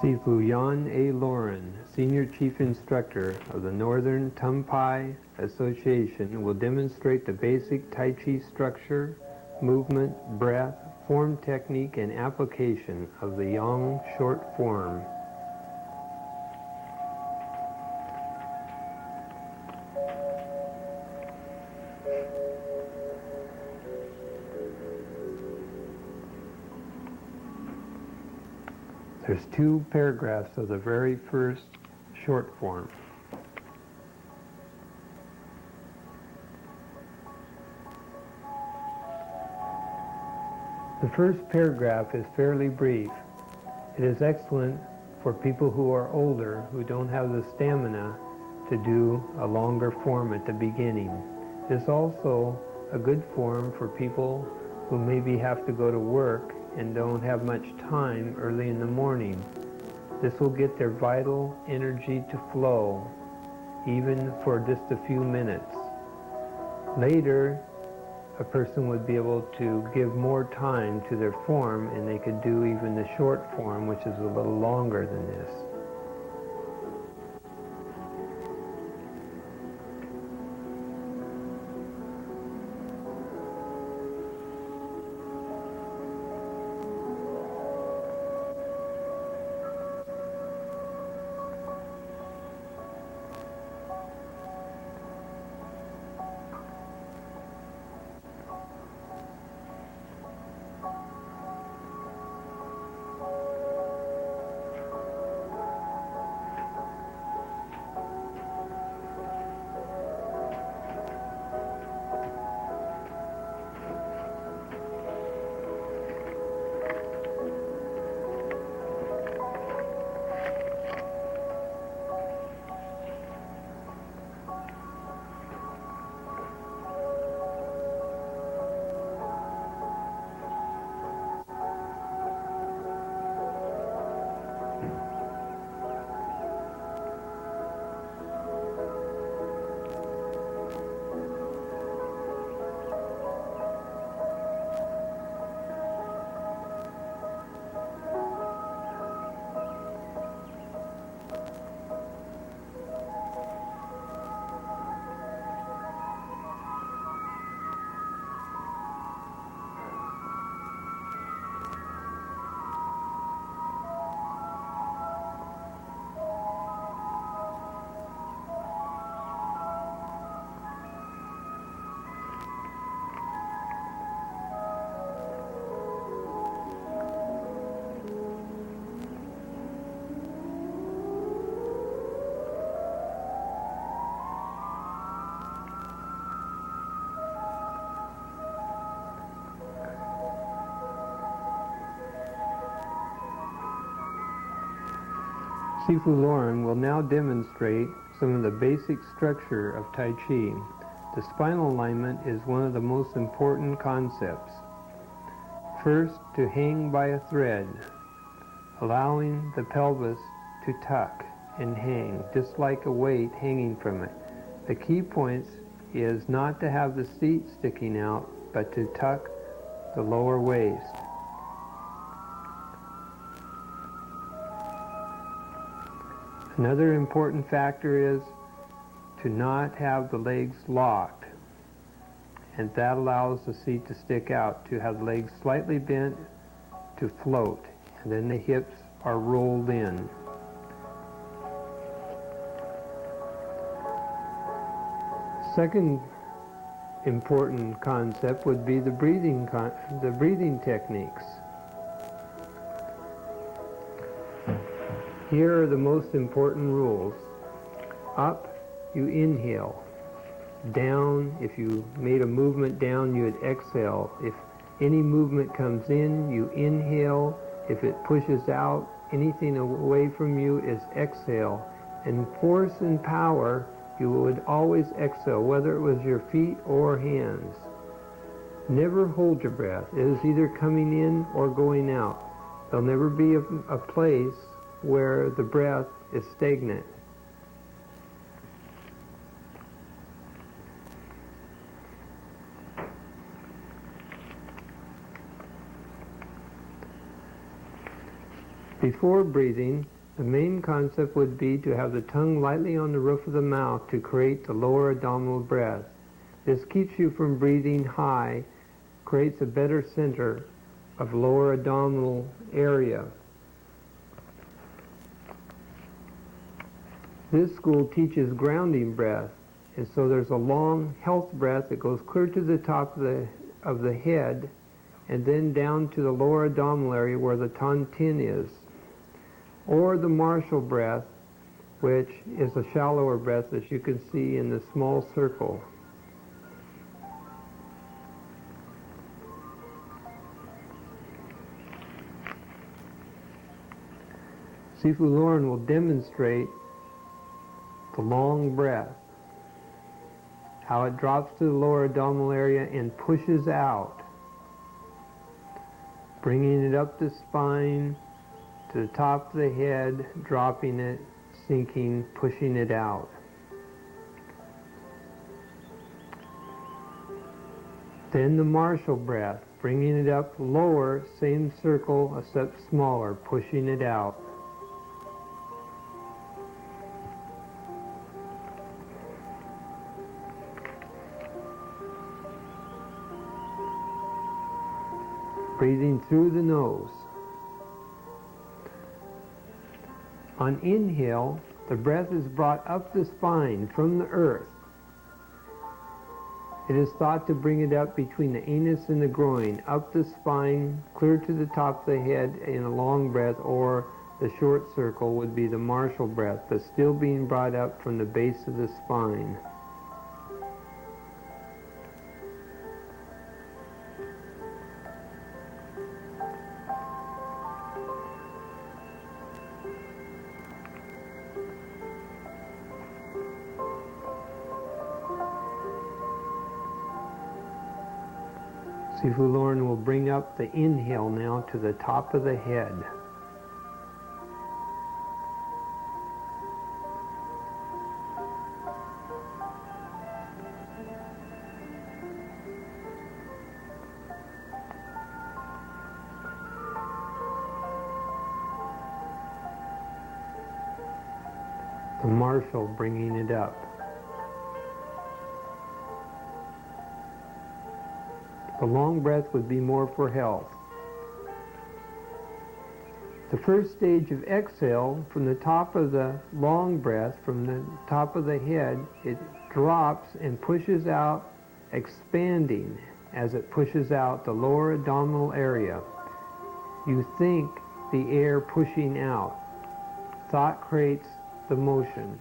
Sifu Jan A. Loren, Senior Chief Instructor of the Northern Tumpai Association, will demonstrate the basic Tai Chi structure, movement, breath, form technique, and application of the Yang short form. There's 2 paragraphs of the very first short form. The first paragraph is fairly brief. It is excellent for people who are older, who don't have the stamina to do a longer form at the beginning. It's also a good form for people who maybe have to go to work and don't have much time early in the morning. This will get their vital energy to flow, even for just a few minutes. Later, a person would be able to give more time to their form, and they could do even the short form, which is a little longer than this. Sifu Loren will now demonstrate some of the basic structure of Tai Chi. The spinal alignment is one of the most important concepts. First, to hang by a thread, allowing the pelvis to tuck and hang, just like a weight hanging from it. The key points is not to have the seat sticking out, but to tuck the lower waist. Another important factor is to not have the legs locked, and that allows the seat to stick out, to have the legs slightly bent to float, and then the hips are rolled in. Second important concept would be the breathing techniques. Here are the most important rules. Up, you inhale. Down, if you made a movement down, you would exhale. If any movement comes in, you inhale. If it pushes out, anything away from you is exhale. And force and power, you would always exhale, whether it was your feet or hands. Never hold your breath. It is either coming in or going out. There'll never be a place where the breath is stagnant. Before breathing, The main concept would be to have the tongue lightly on the roof of the mouth to create the lower abdominal breath. This keeps you from breathing high, creates a better center of lower abdominal area. This school teaches grounding breath, and so there's a long health breath that goes clear to the top of the head and then down to the lower abdominal area where the tontine is. Or the Marshall breath, which is a shallower breath, as you can see in the small circle. Sifu Loren will demonstrate the long breath, how it drops to the lower abdominal area and pushes out, bringing it up the spine to the top of the head, dropping it, sinking, pushing it out. Then the Marshall breath, bringing it up lower, same circle, a step smaller, pushing it out. Breathing through the nose. On inhale, the breath is brought up the spine from the earth. It is thought to bring it up between the anus and the groin, up the spine, clear to the top of the head in a long breath, or the short circle would be the Marshall breath, but still being brought up from the base of the spine. Sifu Loren will bring up the inhale now to the top of the head. The Marshall bringing it up. The long breath would be more for health. The first stage of exhale, from the top of the long breath, from the top of the head, it drops and pushes out, expanding as it pushes out the lower abdominal area. You think the air pushing out. Thought creates the motion.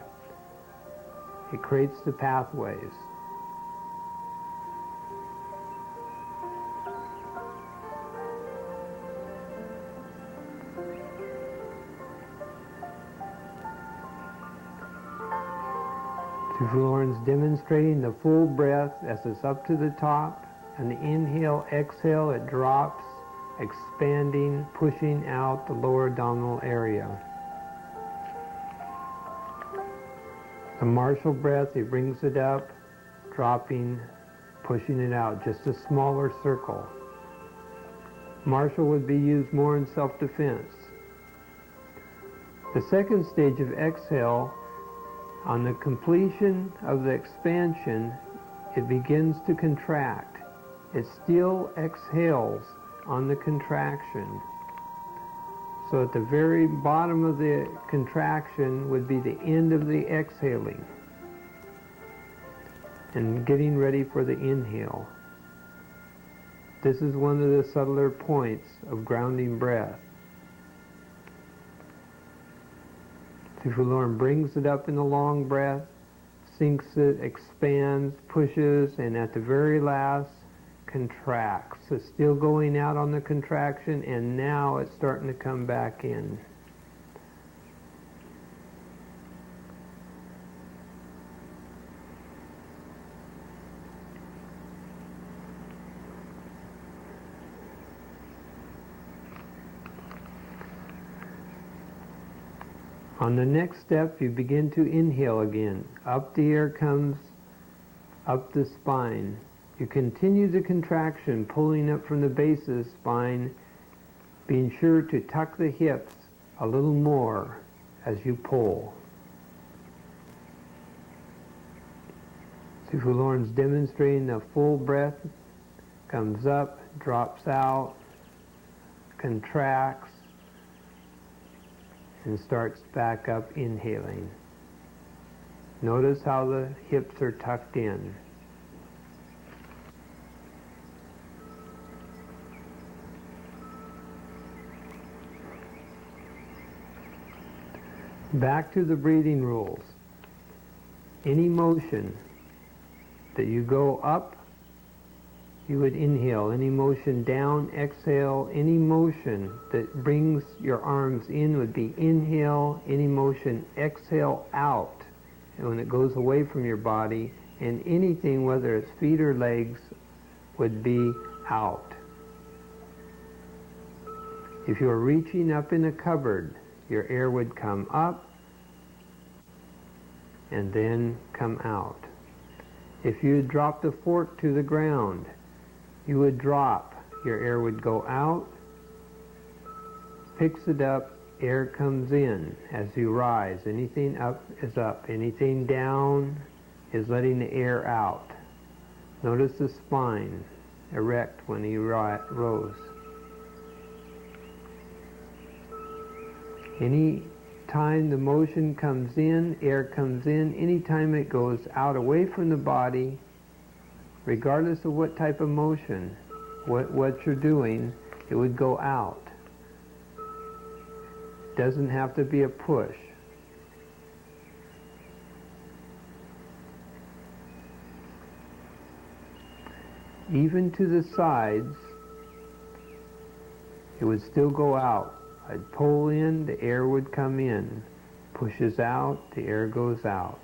It creates the pathways. Sifu Loren's demonstrating the full breath as it's up to the top, and the inhale, exhale, it drops, expanding, pushing out the lower abdominal area. The Marshall breath, he brings it up, dropping, pushing it out, just a smaller circle. Marshall would be used more in self-defense. The second stage of exhale, on the completion of the expansion, it begins to contract. It still exhales on the contraction. So at the very bottom of the contraction would be the end of the exhaling and getting ready for the inhale. This is one of the subtler points of grounding breath. Sifu Loren brings it up in the long breath, sinks it, expands, pushes, and at the very last, contracts. It's still going out on the contraction, and now it's starting to come back in. On the next step, you begin to inhale again. Up the air comes, up the spine. You continue the contraction, pulling up from the base of the spine, being sure to tuck the hips a little more as you pull. Sifu Loren's demonstrating a full breath, comes up, drops out, contracts, and starts back up inhaling. Notice how the hips are tucked in. Back to the breathing rules. Any motion that you go up, you would inhale. Any motion down, exhale. Any motion that brings your arms in would be inhale. Any motion, exhale out. And when it goes away from your body, and anything, whether it's feet or legs, would be out. If you're reaching up in a cupboard, your air would come up and then come out. If you dropped a fork to the ground, you would drop. Your air would go out, picks it up, air comes in as you rise. Anything up is up. Anything down is letting the air out. Notice the spine erect when he rose. Any time the motion comes in, air comes in, anytime it goes out away from the body, regardless of what type of motion, what you're doing, it would go out. Doesn't have to be a push. Even to the sides, it would still go out. I'd pull in, the air would come in. Pushes out, the air goes out.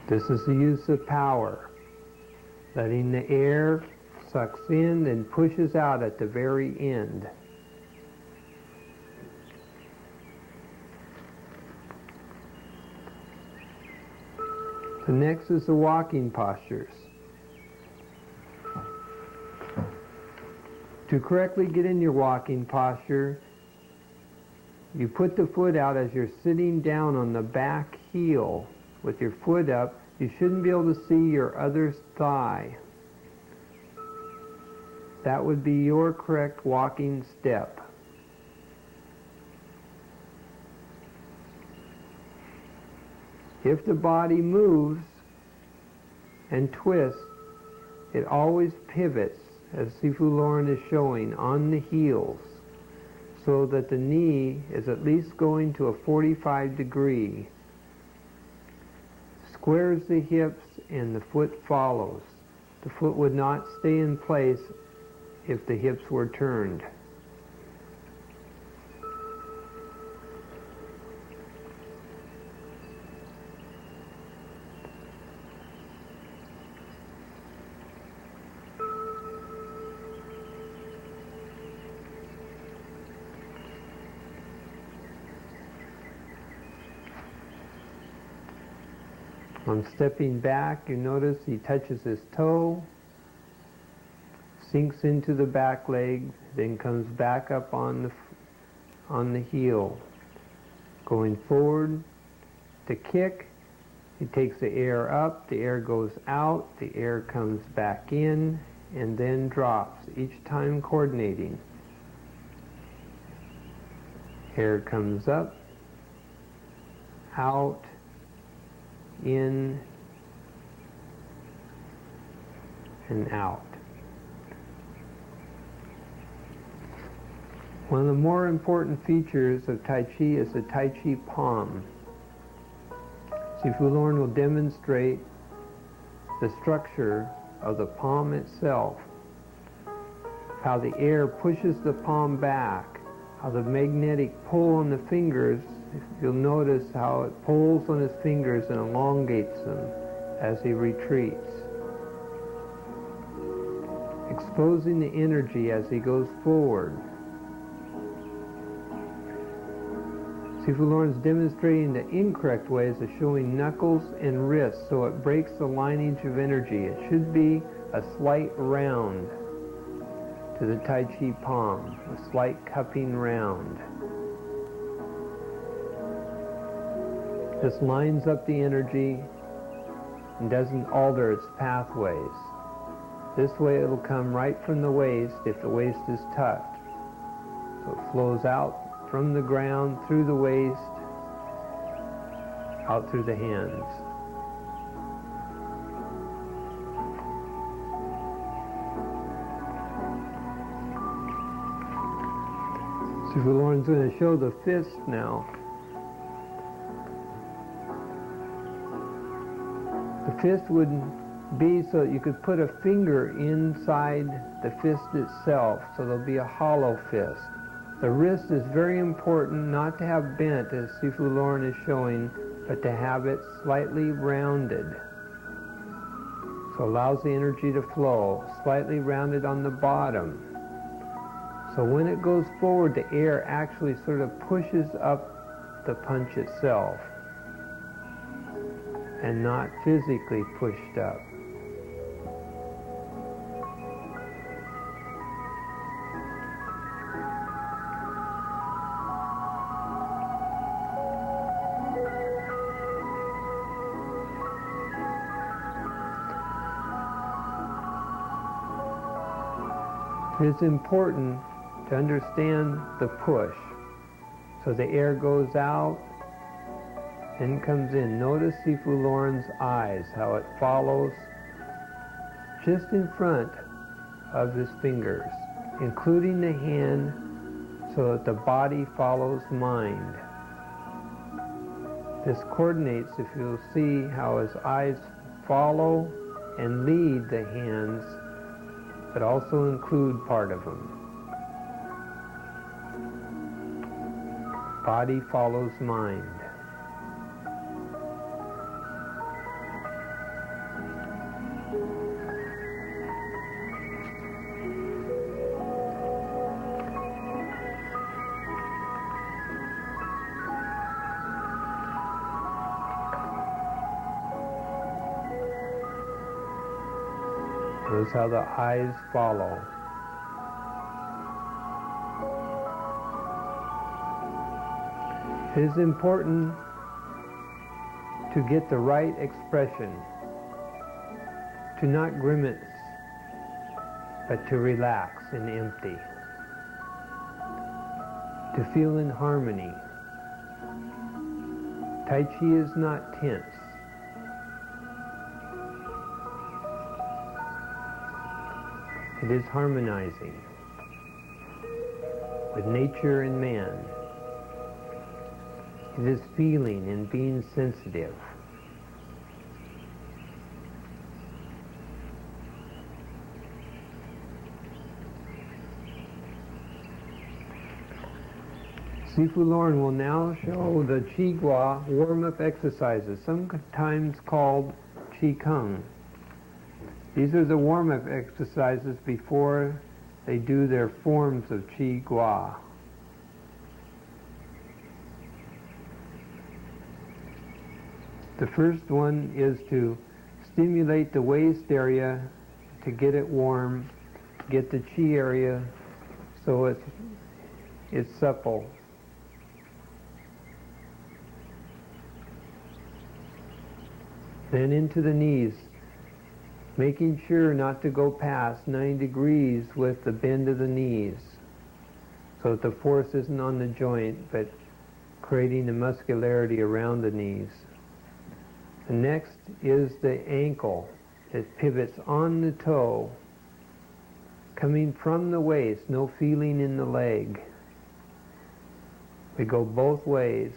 This is the use of power, letting the air sucks in and pushes out at the very end. The next is the walking postures. To correctly get in your walking posture, you put the foot out as you're sitting down on the back heel with your foot up. You shouldn't be able to see your other thigh. That would be your correct walking step. If the body moves and twists, it always pivots, as Sifu Loren is showing, on the heels, so that the knee is at least going to a 45 degree. Squares the hips and the foot follows. The foot would not stay in place if the hips were turned. On stepping back, you notice he touches his toe, sinks into the back leg, then comes back up on the heel. Going forward to kick, he takes the air up, the air goes out, the air comes back in, and then drops, each time coordinating. Air comes up, out, in, and out. One of the more important features of Tai Chi is the Tai Chi palm. Sifu Loren will demonstrate the structure of the palm itself, how the air pushes the palm back, how the magnetic pull on the fingers, you'll notice how it pulls on his fingers and elongates them as he retreats, exposing the energy as he goes forward. Sifu Loren's demonstrating the incorrect ways of showing knuckles and wrists so it breaks the lineage of energy. It should be a slight round to the Tai Chi palm, a slight cupping round. This lines up the energy and doesn't alter its pathways. This way it'll come right from the waist if the waist is tucked. So it flows out from the ground, through the waist, out through the hands. Sifu Loren's going to show the fist now. The fist would be so that you could put a finger inside the fist itself, so there'll be a hollow fist. The wrist is very important not to have bent, as Sifu Loren is showing, but to have it slightly rounded. So it allows the energy to flow, slightly rounded on the bottom. So when it goes forward, the air actually sort of pushes up the punch itself and not physically pushed up. It's important to understand the push. So the air goes out and comes in. Notice Sifu Loren's eyes, how it follows just in front of his fingers, including the hand, so that the body follows mind. This coordinates, if you'll see how his eyes follow and lead the hands, but also include part of them. Body follows mind. Notice how the eyes follow. It is important to get the right expression, to not grimace, but to relax and empty, to feel in harmony. Tai Chi is not tense. It is harmonizing with nature and man. It is feeling and being sensitive. Sifu Loren will now show the Qigong warm-up exercises, sometimes called Qigong. These are the warm-up exercises before they do their forms of Qigong. The first one is to stimulate the waist area to get it warm, get the Qi area so it's supple. Then into the knees, making sure not to go past 9 degrees with the bend of the knees, so that the force isn't on the joint, but creating the muscularity around the knees. The next is the ankle. It pivots on the toe, coming from the waist, no feeling in the leg. We go both ways.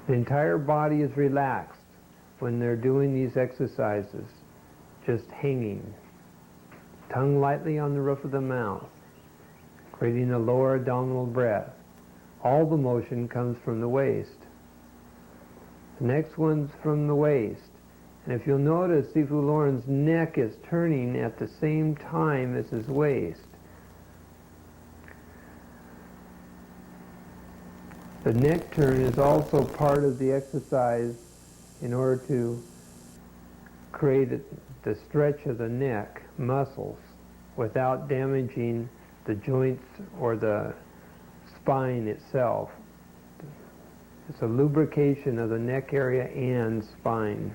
The entire body is relaxed when they're doing these exercises, just hanging. Tongue lightly on the roof of the mouth, creating a lower abdominal breath. All the motion comes from the waist. The next one's from the waist, And if you'll notice, Sifu Loren's neck is turning at the same time as his waist. The neck turn is also part of the exercise in order to create the stretch of the neck muscles without damaging the joints or the spine itself. It's a lubrication of the neck area and spine.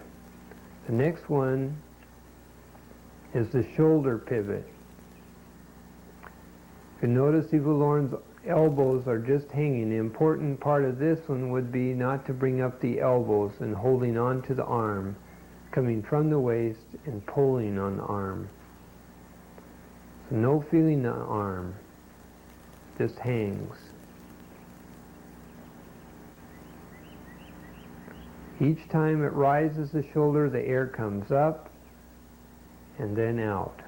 The next one is the shoulder pivot. If you notice, Sifu Loren's elbows are just hanging. The important part of this one would be not to bring up the elbows and holding on to the arm, coming from the waist and pulling on the arm. So no feeling the arm, just hangs. Each time it rises the shoulder, the air comes up and then out.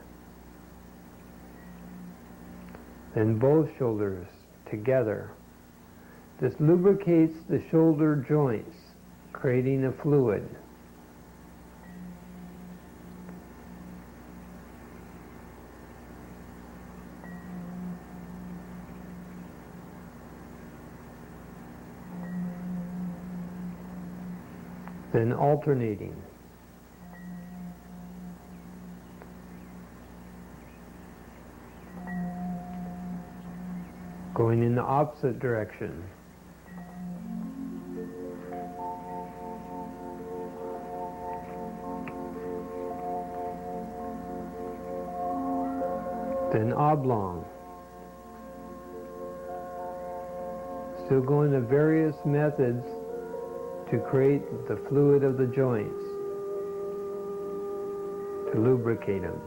Then both shoulders together. This lubricates the shoulder joints, creating a fluid. Then alternating. Going in the opposite direction. Then oblong. Still going to various methods to create the fluid of the joints, to lubricate them.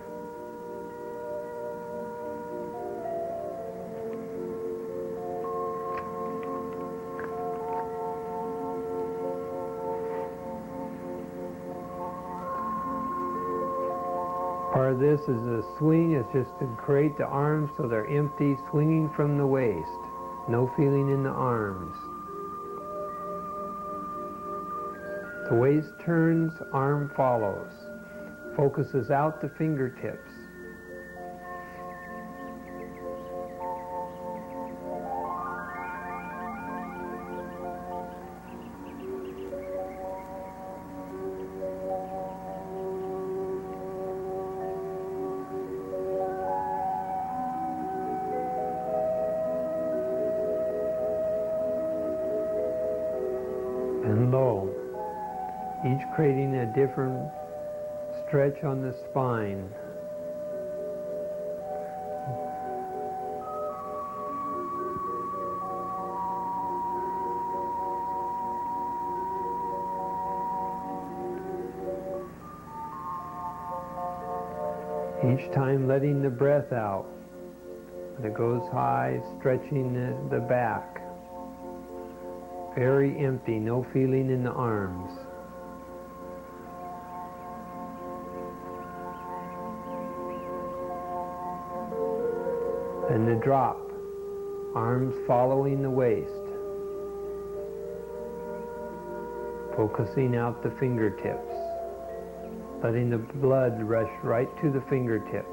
Part of this is a swing, it's just to create the arms so they're empty, swinging from the waist. No feeling in the arms. The waist turns, arm follows. Focuses out the fingertips. And low. Each creating a different stretch on the spine. Each time letting the breath out. When it goes high, stretching the back. Very empty, no feeling in the arms. And the drop, arms following the waist, focusing out the fingertips, letting the blood rush right to the fingertips.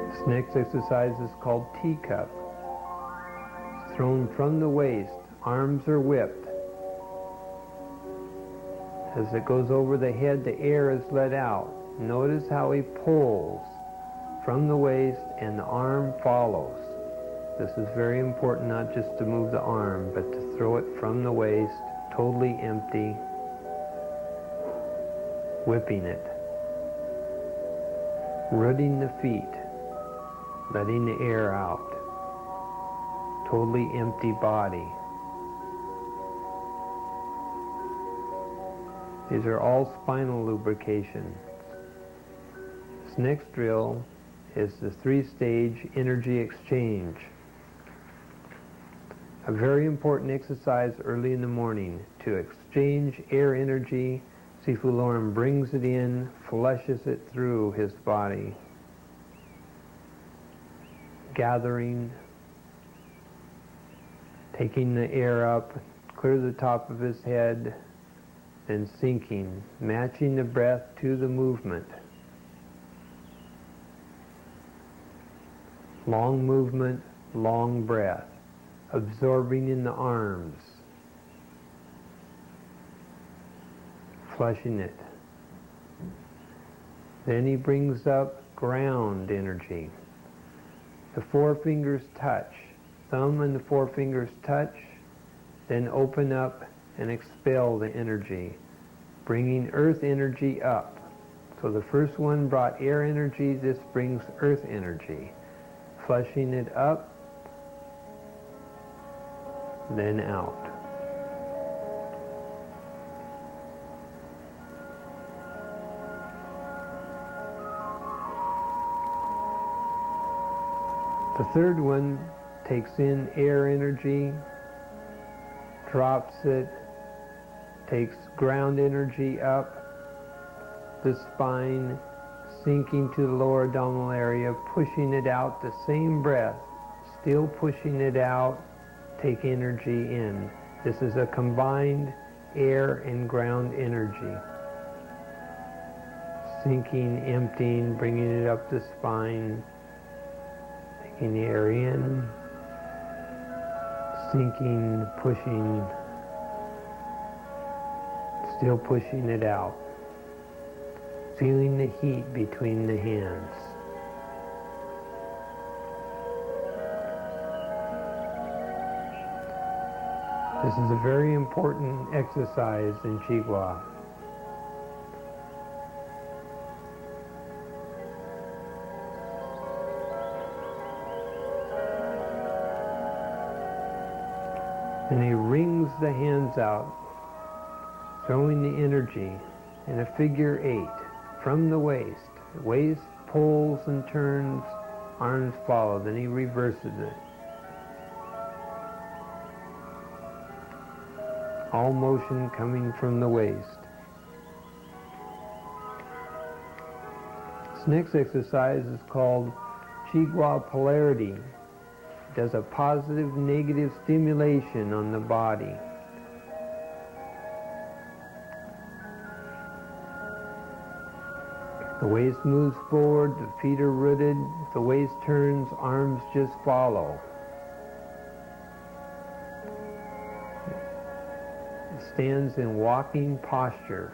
This next exercise is called teacup. It's thrown from the waist, arms are whipped. As it goes over the head, the air is let out. Notice how he pulls from the waist and the arm follows. This is very important, not just to move the arm, but to throw it from the waist, totally empty, whipping it. Rooting the feet, letting the air out. Totally empty body. These are all spinal lubrications. This next drill is the 3-stage energy exchange. A very important exercise early in the morning to exchange air energy. Sifu Loren brings it in, flushes it through his body, gathering, taking the air up, clear the top of his head, then sinking, matching the breath to the movement. Long movement, long breath, absorbing in the arms, flushing it. Then he brings up ground energy. The forefingers touch, thumb and the forefingers touch, then open up and expel the energy, bringing earth energy up. So the first one brought air energy, this brings earth energy. Flushing it up, then out. The third one takes in air energy, drops it, takes ground energy up the spine, sinking to the lower abdominal area, pushing it out, the same breath, still pushing it out, take energy in. This is a combined air and ground energy. Sinking, emptying, bringing it up the spine, taking the air in, sinking, pushing, still pushing it out. Feeling the heat between the hands. This is a very important exercise in Qigong. And he wrings the hands out, throwing the energy in a figure 8 from the waist. The waist pulls and turns, arms follow, then he reverses it. All motion coming from the waist. This next exercise is called Qigong polarity. It does a positive, negative stimulation on the body. The waist moves forward, the feet are rooted. If the waist turns, arms just follow. It stands in walking posture.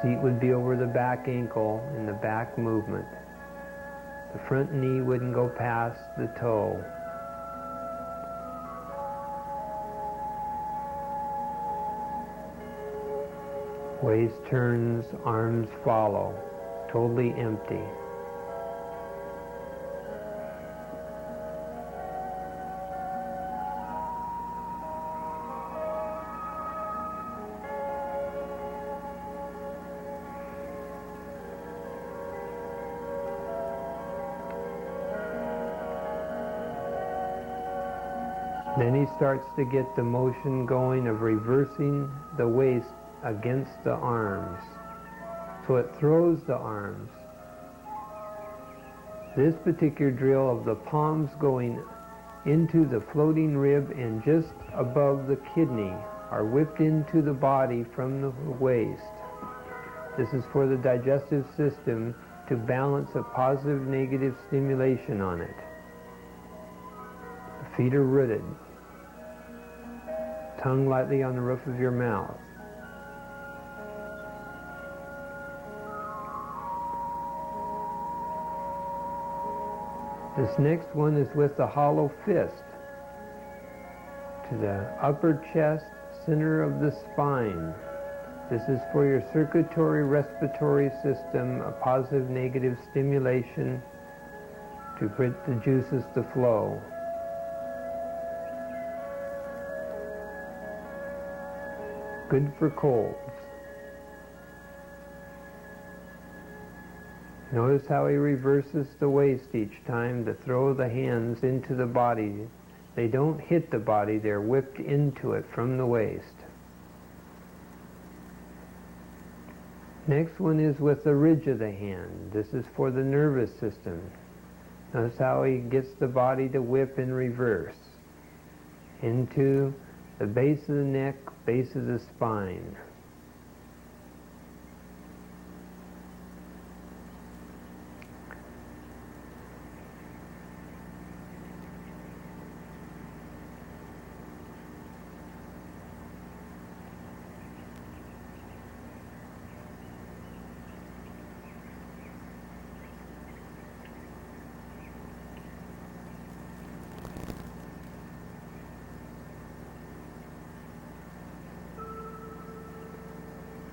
Seat would be over the back ankle in the back movement. The front knee wouldn't go past the toe. Waist turns, arms follow, totally empty. Then he starts to get the motion going of reversing the waist against the arms. So it throws the arms. This particular drill of the palms going into the floating rib and just above the kidney are whipped into the body from the waist. This is for the digestive system to balance a positive negative stimulation on it. The feet are rooted. Tongue lightly on the roof of your mouth. This next one is with the hollow fist to the upper chest, center of the spine. This is for your circulatory respiratory system, a positive negative stimulation to get the juices to flow. Good for colds. Notice how he reverses the waist each time to throw the hands into the body. They don't hit the body, they're whipped into it from the waist. Next one is with the ridge of the hand. This is for the nervous system. Notice how he gets the body to whip in reverse into the base of the neck, base of the spine.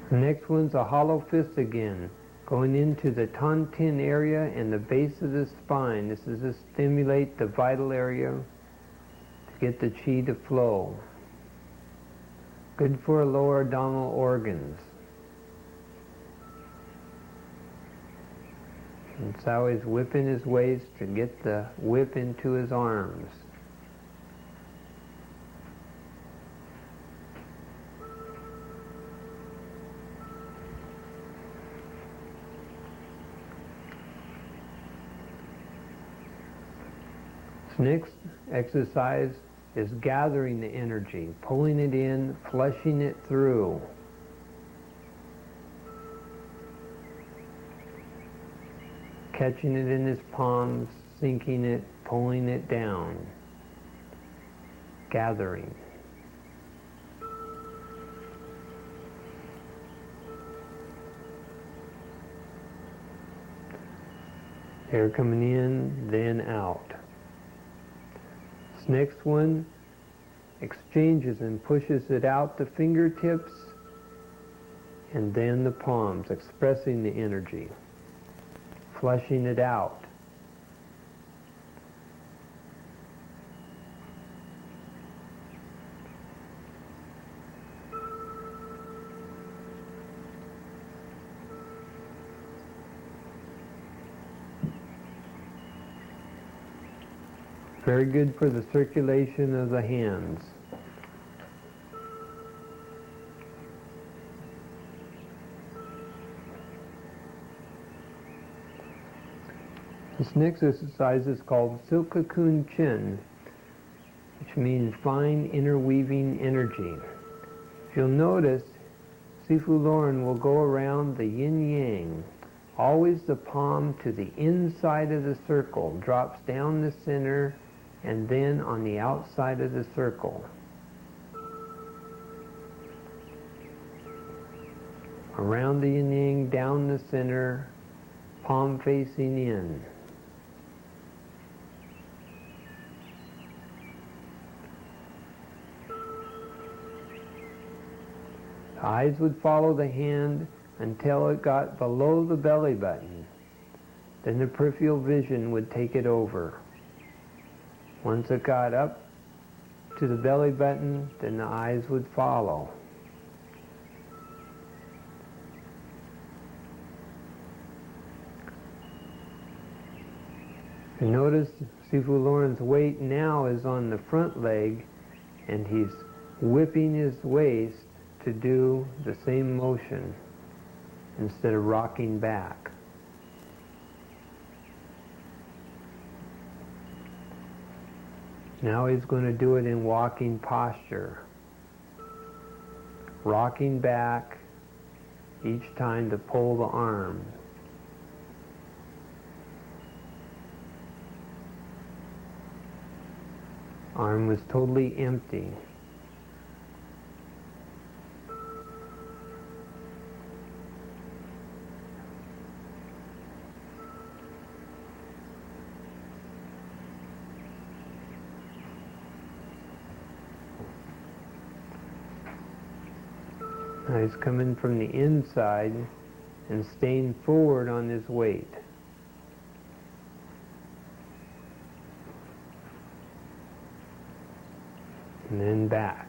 The next one's a hollow fist again, going into the tontin area and the base of the spine. This is to stimulate the vital area to get the chi to flow. Good for lower abdominal organs. That's how he's whipping his waist to get the whip into his arms. Next exercise is gathering the energy, pulling it in, flushing it through. Catching it in his palms, sinking it, pulling it down. Gathering. Air coming in, then out. This next one exchanges and pushes it out the fingertips and then the palms, expressing the energy, flushing it out. Very good for the circulation of the hands. This next exercise is called silk cocoon chin, which means fine interweaving energy. If you'll notice, Sifu Loren will go around the yin-yang. Always the palm to the inside of the circle, drops down the center, and then on the outside of the circle. Around the yin-yang, down the center, palm facing in. The eyes would follow the hand until it got below the belly button. Then the peripheral vision would take it over. Once it got up to the belly button, then the eyes would follow. And notice Sifu Loren's weight now is on the front leg, and he's whipping his waist to do the same motion instead of rocking back. Now he's going to do it in walking posture. Rocking back each time to pull the arm. Arm was totally empty. Now he's coming from the inside and staying forward on his weight. And then back.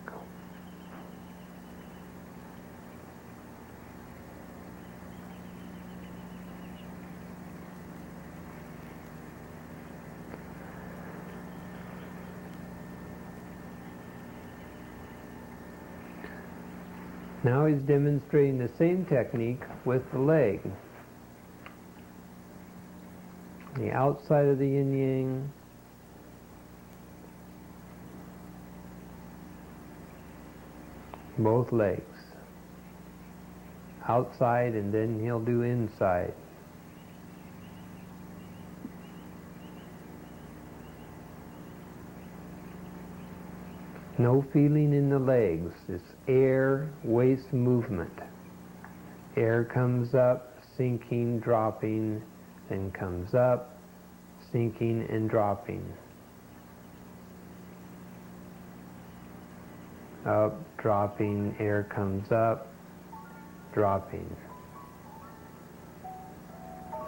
Now he's demonstrating the same technique with the leg. The outside of the yin-yang, both legs. Outside, and then he'll do inside. No feeling in the legs. It's air, waist movement. Air comes up, sinking, dropping, then comes up, sinking and dropping. Up, dropping, air comes up, dropping.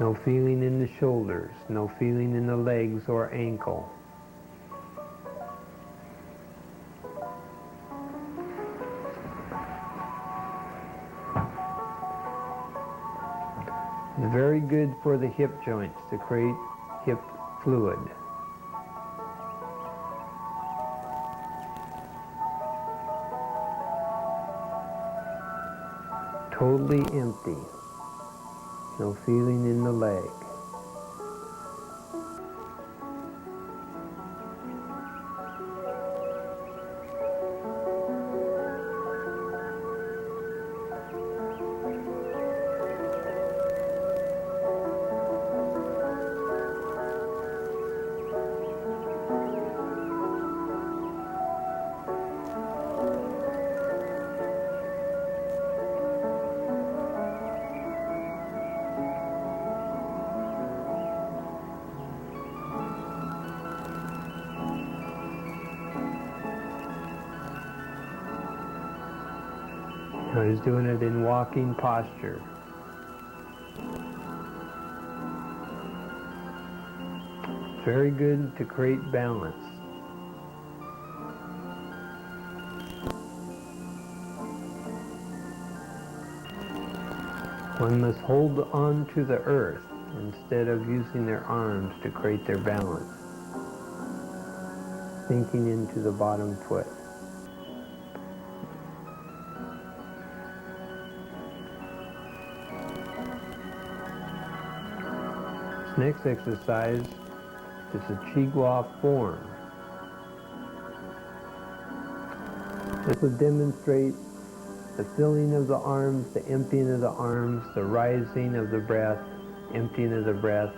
No feeling in the shoulders, no feeling in the legs or ankle. It's very good for the hip joints to create hip fluid. Totally empty. No feeling in the leg. Now he's doing it in walking posture. It's very good to create balance. One must hold on to the earth instead of using their arms to create their balance. Sinking into the bottom foot. This next exercise is a Qigong form. This will demonstrate the filling of the arms, the emptying of the arms, the rising of the breath, emptying of the breath,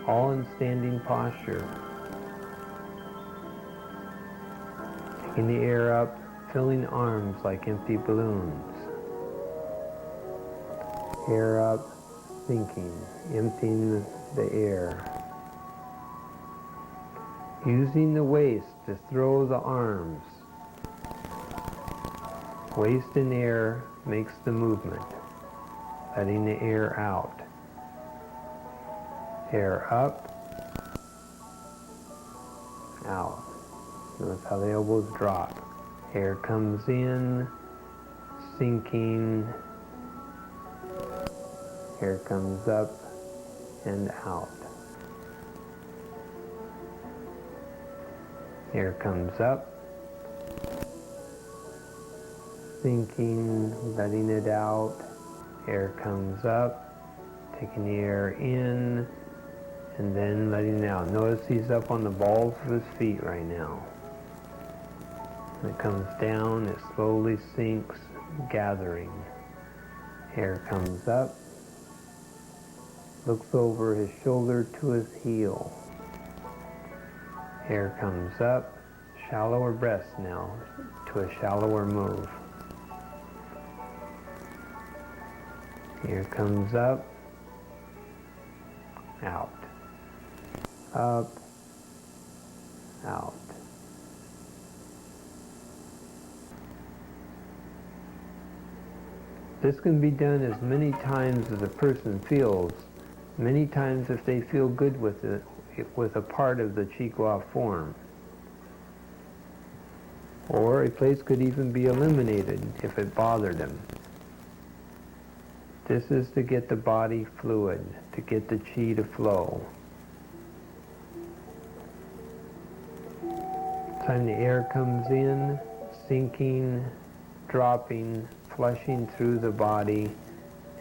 all in standing posture. Taking the air up, filling arms like empty balloons. Air up, sinking, emptying the air. Using the waist to throw the arms. Waist and air makes the movement, letting the air out. Air up, out. Notice how the elbows drop. Air comes in, sinking. Air comes up and out. Air comes up, sinking, letting it out. Air comes up, taking the air in, and then letting it out. Notice he's up on the balls of his feet right now. When it comes down, it slowly sinks, gathering. Air comes up, looks over his shoulder to his heel. Air comes up, shallower breaths now, to a shallower move. Air comes up, out. Up, out. This can be done as many times as a person feels. Many times if they feel good with it, with a part of the Qigong form. Or a place could even be eliminated if it bothered them. This is to get the body fluid, to get the Qi to flow. Time the air comes in, sinking, dropping, flushing through the body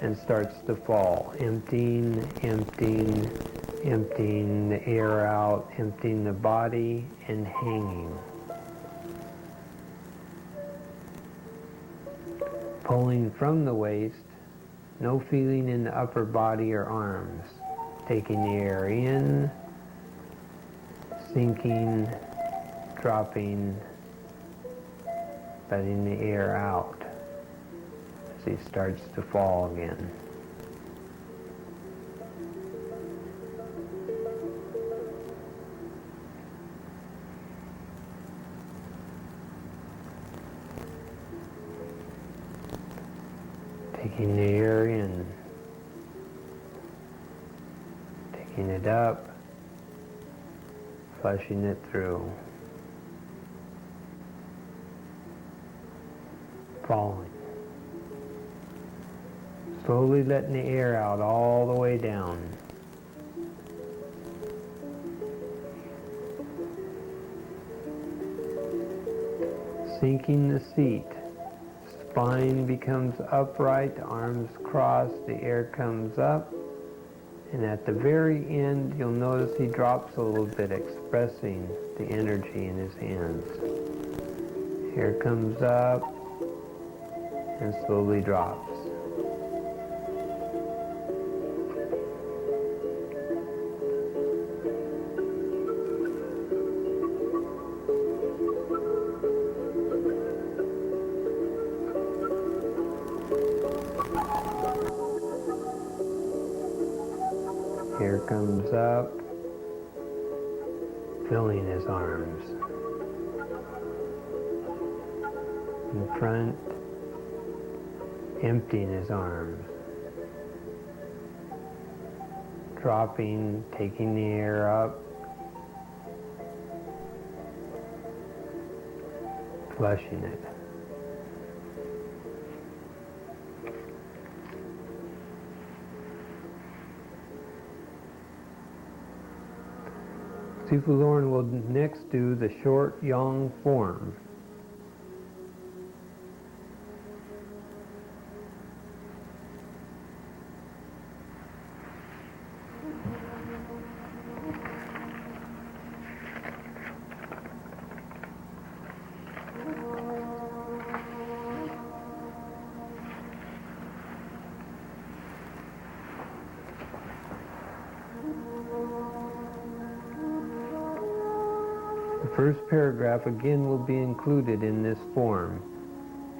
and starts to fall, emptying the air out, emptying the body and hanging. Pulling from the waist, no feeling in the upper body or arms. Taking the air in, sinking, dropping, letting the air out as he starts to fall again. Taking the air in, taking it up, flushing it through, falling. Slowly letting the air out all the way down. Sinking the seat. Spine becomes upright, arms cross, the air comes up, and at the very end you'll notice he drops a little bit, expressing the energy in his hands. Air comes up and slowly drops. Air comes up, filling his arms. In front, emptying his arms. Dropping, taking the air up. Flushing it. Sifu Loren will next do the short yang form. The first paragraph again will be included in this form,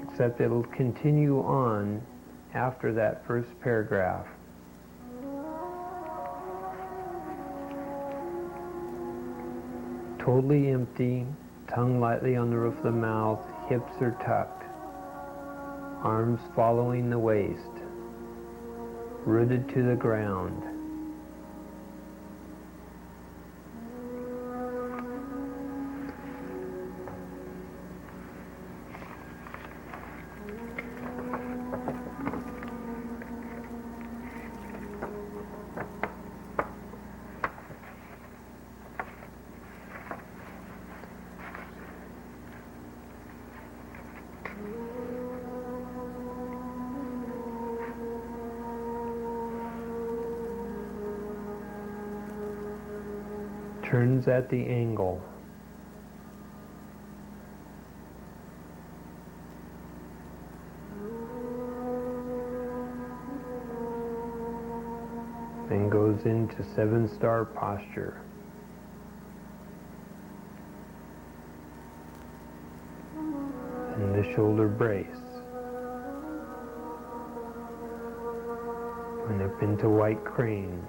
except it'll continue on after that first paragraph. Totally empty, tongue lightly on the roof of the mouth, hips are tucked, arms following the waist, rooted to the ground. Turns at the angle. Then goes into 7-star posture. And the shoulder brace. And up into white crane.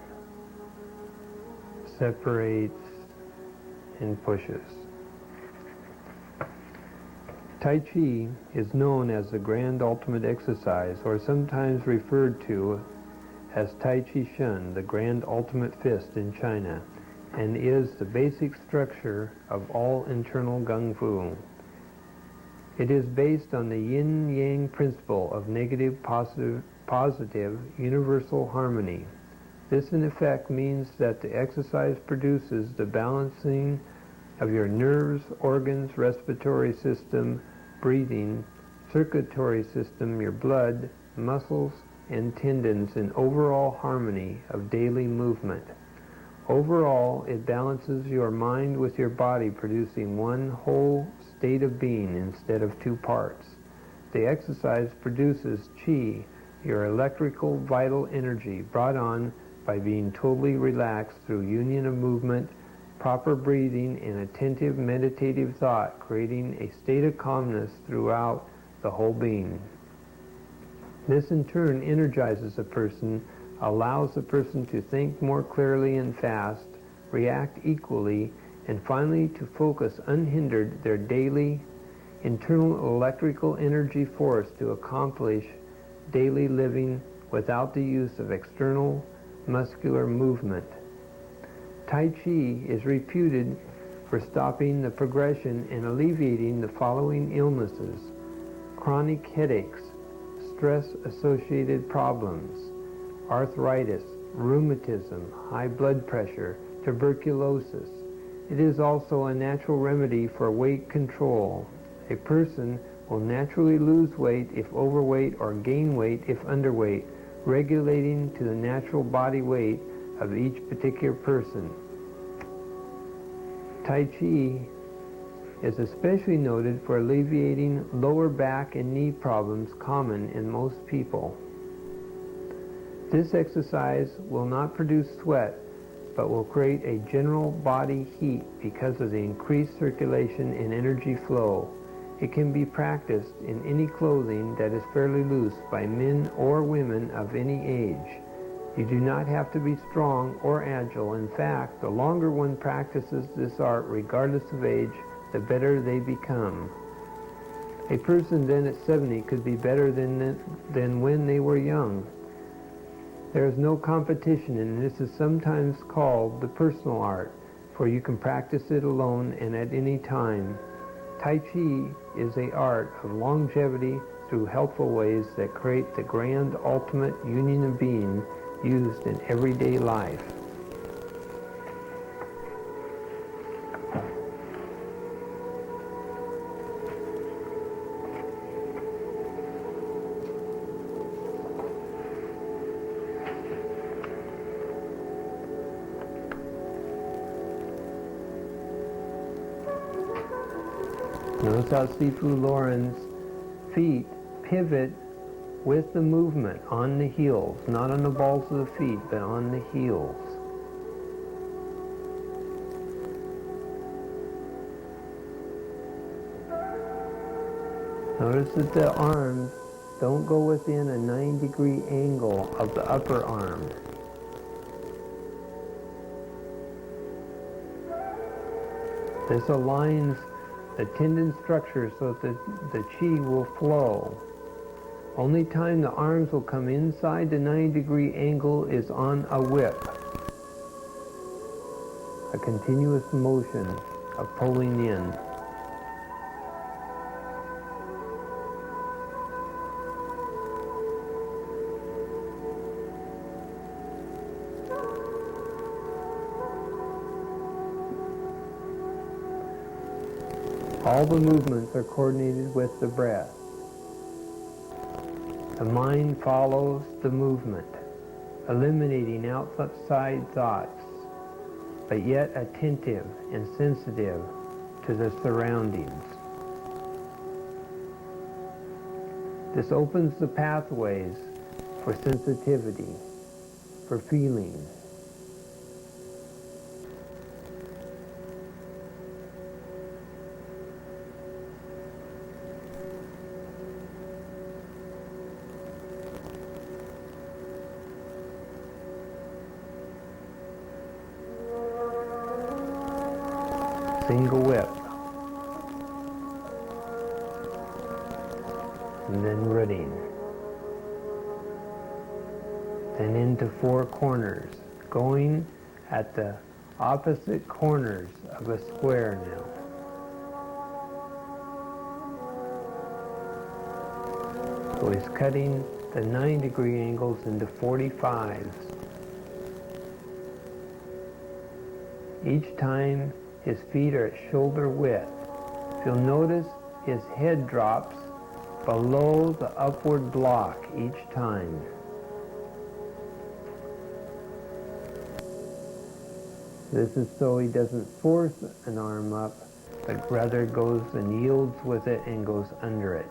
Separates and pushes. Tai Chi is known as the grand ultimate exercise, or sometimes referred to as Tai Chi Shun, the grand ultimate fist in China, and is the basic structure of all internal Gung Fu. It is based on the yin-yang principle of negative, positive, universal harmony. This in effect means that the exercise produces the balancing of your nerves, organs, respiratory system, breathing, circulatory system, your blood, muscles, and tendons in overall harmony of daily movement. Overall, it balances your mind with your body, producing one whole state of being instead of two parts. The exercise produces Qi, your electrical vital energy, brought on by being totally relaxed through union of movement, proper breathing, and attentive meditative thought, creating a state of calmness throughout the whole being. This in turn energizes a person, allows the person to think more clearly and fast, react equally, and finally to focus unhindered their daily internal electrical energy force to accomplish daily living without the use of external muscular movement. Tai Chi is reputed for stopping the progression and alleviating the following illnesses: chronic headaches, stress-associated problems, arthritis, rheumatism, high blood pressure, tuberculosis. It is also a natural remedy for weight control. A person will naturally lose weight if overweight or gain weight if underweight, regulating to the natural body weight of each particular person. Tai Chi is especially noted for alleviating lower back and knee problems common in most people. This exercise will not produce sweat, but will create a general body heat because of the increased circulation and energy flow. It can be practiced in any clothing that is fairly loose by men or women of any age. You do not have to be strong or agile. In fact, the longer one practices this art, regardless of age, the better they become. A person then at 70 could be better than when they were young. There is no competition, and this is sometimes called the personal art, for you can practice it alone and at any time. Tai Chi is an art of longevity through helpful ways that create the grand ultimate union of being used in everyday life. Notice how Sifu Loren's feet pivot with the movement on the heels, not on the balls of the feet, but on the heels. Notice that the arms don't go within a 9-degree angle of the upper arm. This aligns the tendon structure so that the Qi will flow. Only time the arms will come inside the 9-degree angle is on a whip. A continuous motion of pulling in. All the movements are coordinated with the breath. The mind follows the movement, eliminating outside thoughts, but yet attentive and sensitive to the surroundings. This opens the pathways for sensitivity, for feeling. Single whip, and then running, then into 4 corners, going at the opposite corners of a square now. So he's cutting the 9-degree angles into 45s. Each time his feet are at shoulder width. If you'll notice, his head drops below the upward block each time. This is so he doesn't force an arm up, but rather goes and yields with it and goes under it.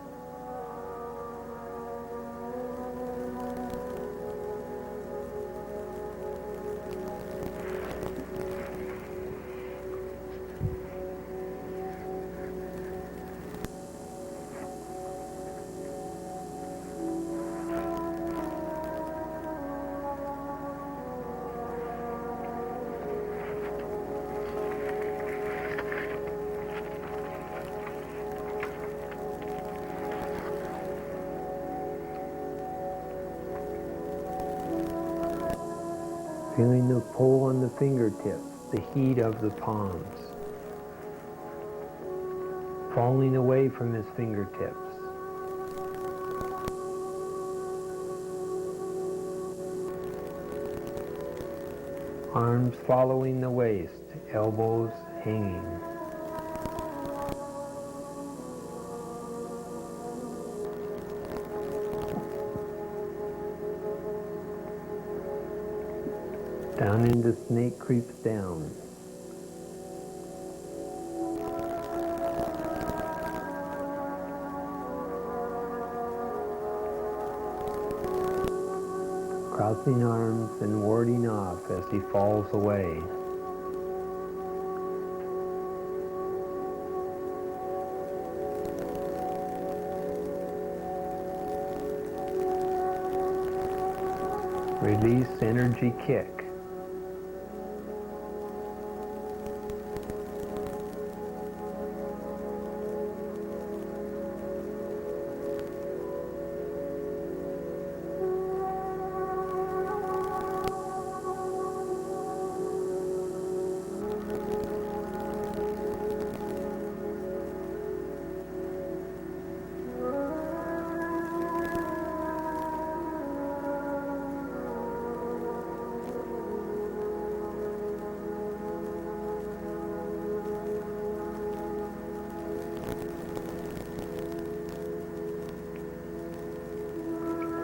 Feeling the pull on the fingertips, the heat of the palms, falling away from his fingertips. Arms following the waist, elbows hanging. Down into snake creeps down. Crossing arms and warding off as he falls away. Release energy kick.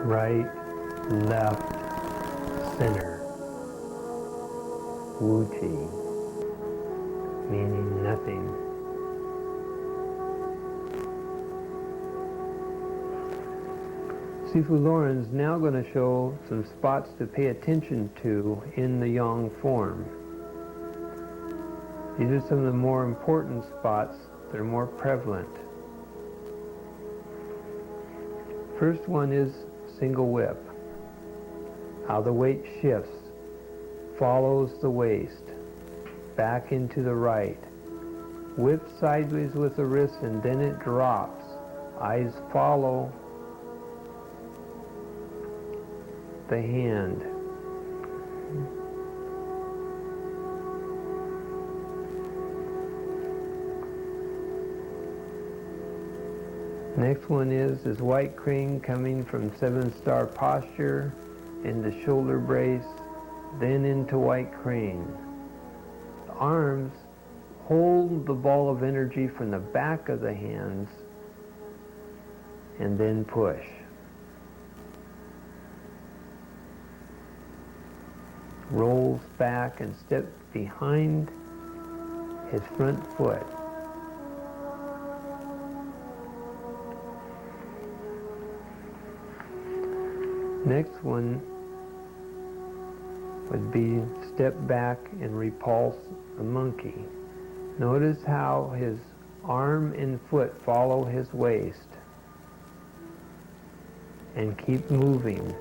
Right, left, center. Wu Chi, meaning nothing. Sifu Loren's now going to show some spots to pay attention to in the Yang form. These are some of the more important spots that are more prevalent. First one is single whip. How the weight shifts, follows the waist, back into the right. Whip sideways with the wrist and then it drops. Eyes follow the hand. Next one is white crane coming from 7-star posture into shoulder brace, then into white crane. The arms hold the ball of energy from the back of the hands and then push. Rolls back and steps behind his front foot. Next one would be step back and repulse the monkey. Notice how his arm and foot follow his waist. And keep moving,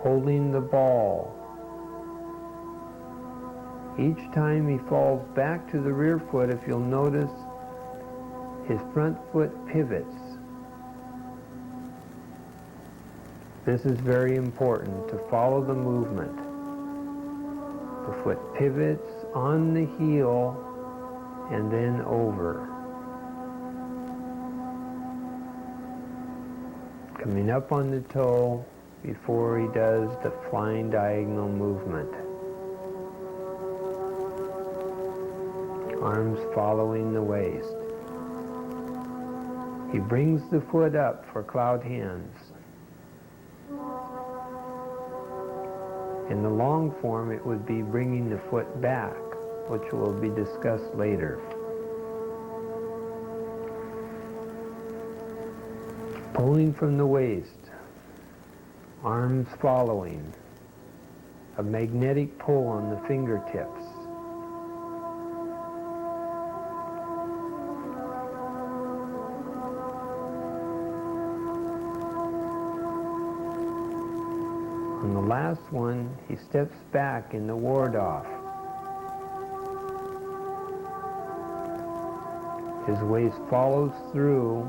holding the ball. Each time he falls back to the rear foot, if you'll notice, his front foot pivots. This is very important to follow the movement. The foot pivots on the heel and then over. Coming up on the toe before he does the flying diagonal movement. Arms following the waist. He brings the foot up for cloud hands. In the long form, it would be bringing the foot back, which will be discussed later. Pulling from the waist, arms following, a magnetic pull on the fingertips. On the last one, he steps back in the ward-off. His waist follows through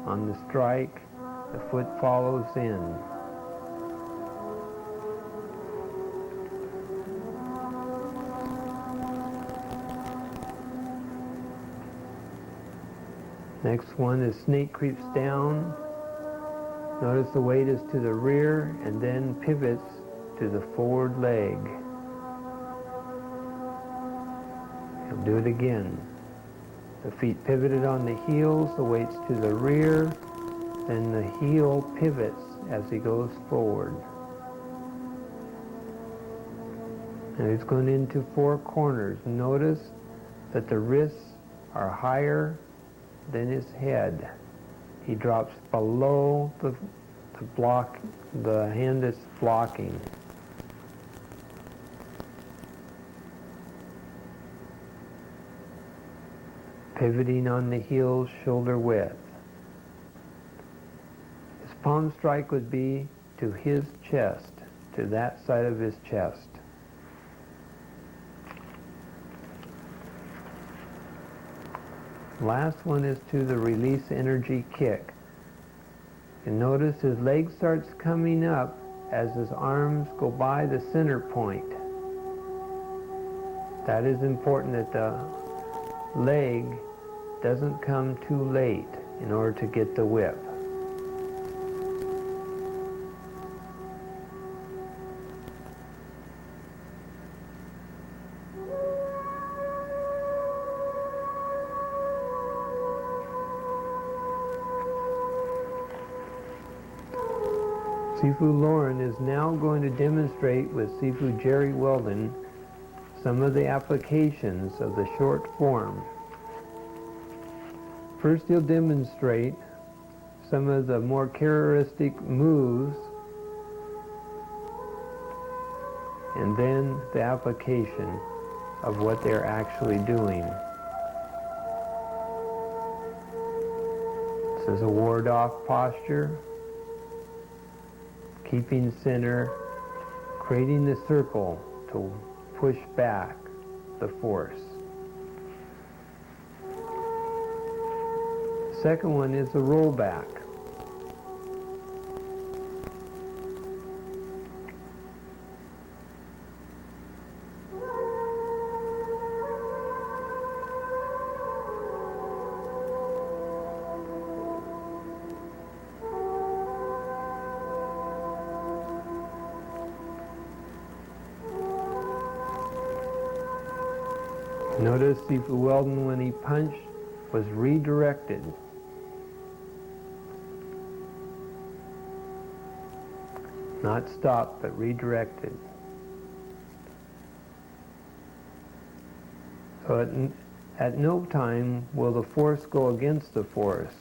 on the strike, the foot follows in. Next one is snake creeps down. Notice the weight is to the rear and then pivots to the forward leg. He'll do it again. The feet pivoted on the heels, the weight's to the rear, then the heel pivots as he goes forward. And he's going into four corners. Notice that the wrists are higher than his head. He drops below the hand that's blocking. Pivoting on the heels, shoulder width. His palm strike would be to his chest, to that side of his chest. Last one is to the release energy kick. And notice his leg starts coming up as his arms go by the center point. That is important, that the leg doesn't come too late in order to get the whip. Sifu Loren is now going to demonstrate with Sifu Jerry Weldon some of the applications of the short form. First, he'll demonstrate some of the more characteristic moves, and then the application of what they're actually doing. This is a ward-off posture. Keeping center, creating the circle to push back the force. Second one is the rollback. Notice Sifu Weldon, when he punched, was redirected. Not stopped, but redirected. So at no time will the force go against the force.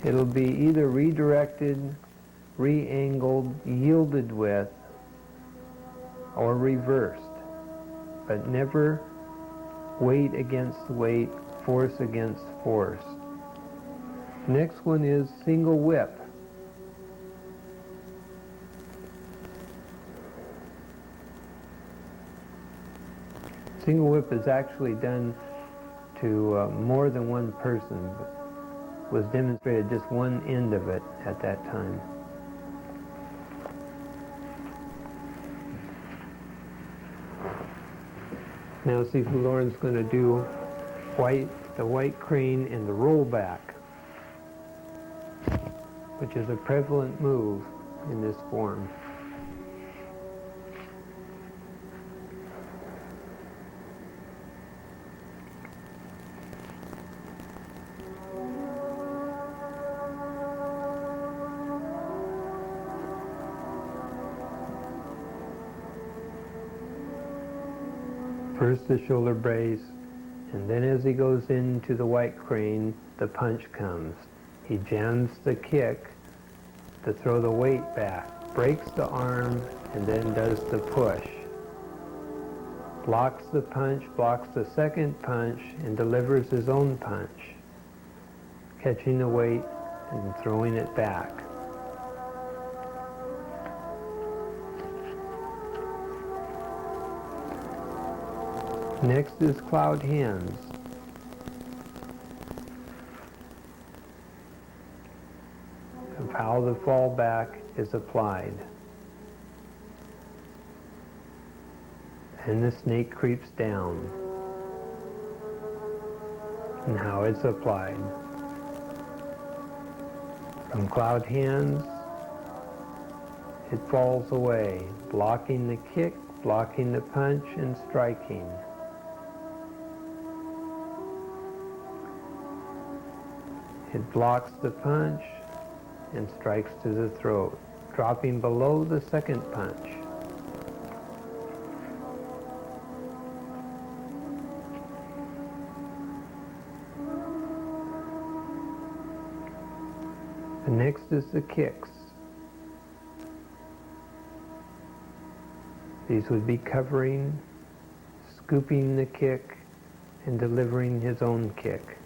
It'll be either redirected, re-angled, yielded with, or reversed, but never weight against weight, force against force. Next one is single whip. Single whip is actually done to more than one person, but was demonstrated just one end of it at that time. Now Sifu Loren's going to do the white crane and the rollback, which is a prevalent move in this form. First the shoulder brace, and then as he goes into the white crane, the punch comes. He jams the kick to throw the weight back, breaks the arm, and then does the push. Blocks the punch, blocks the second punch, and delivers his own punch, catching the weight and throwing it back. Next is cloud hands. Of how the fall back is applied. And the snake creeps down. And how it's applied. From cloud hands, it falls away, blocking the kick, blocking the punch, and striking. It blocks the punch and strikes to the throat, dropping below the second punch. The next is the kicks. These would be covering, scooping the kick, and delivering his own kick.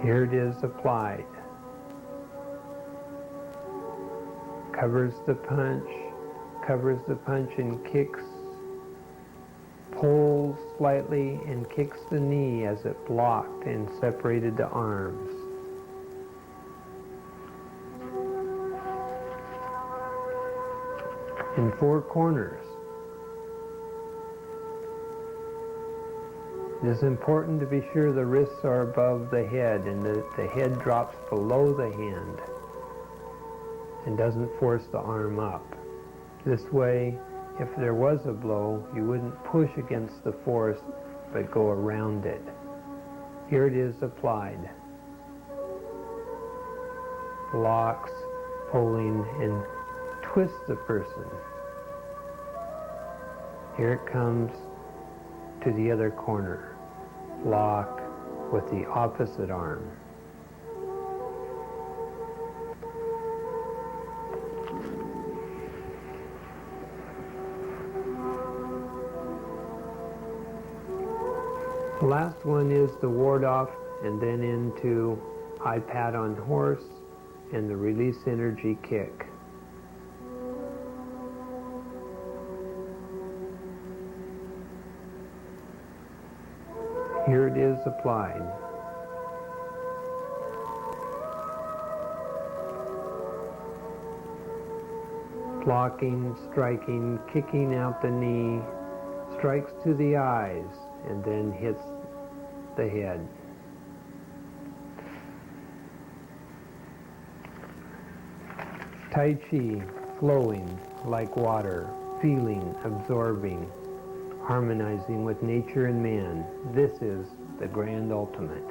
Here it is applied. Covers the punch and kicks, pulls slightly and kicks the knee as it blocked and separated the arms. In four corners. It is important to be sure the wrists are above the head and that the head drops below the hand and doesn't force the arm up. This way, if there was a blow, you wouldn't push against the force but go around it. Here it is applied. Blocks, pulling, and twists the person. Here it comes to the other corner. Block with the opposite arm. The last one is the ward off and then into iPad on horse and the release energy kick. Here it is applied. Blocking, striking, kicking out the knee, strikes to the eyes, and then hits the head. Tai Chi, flowing like water, feeling, absorbing, harmonizing with nature and man. This is the grand ultimate.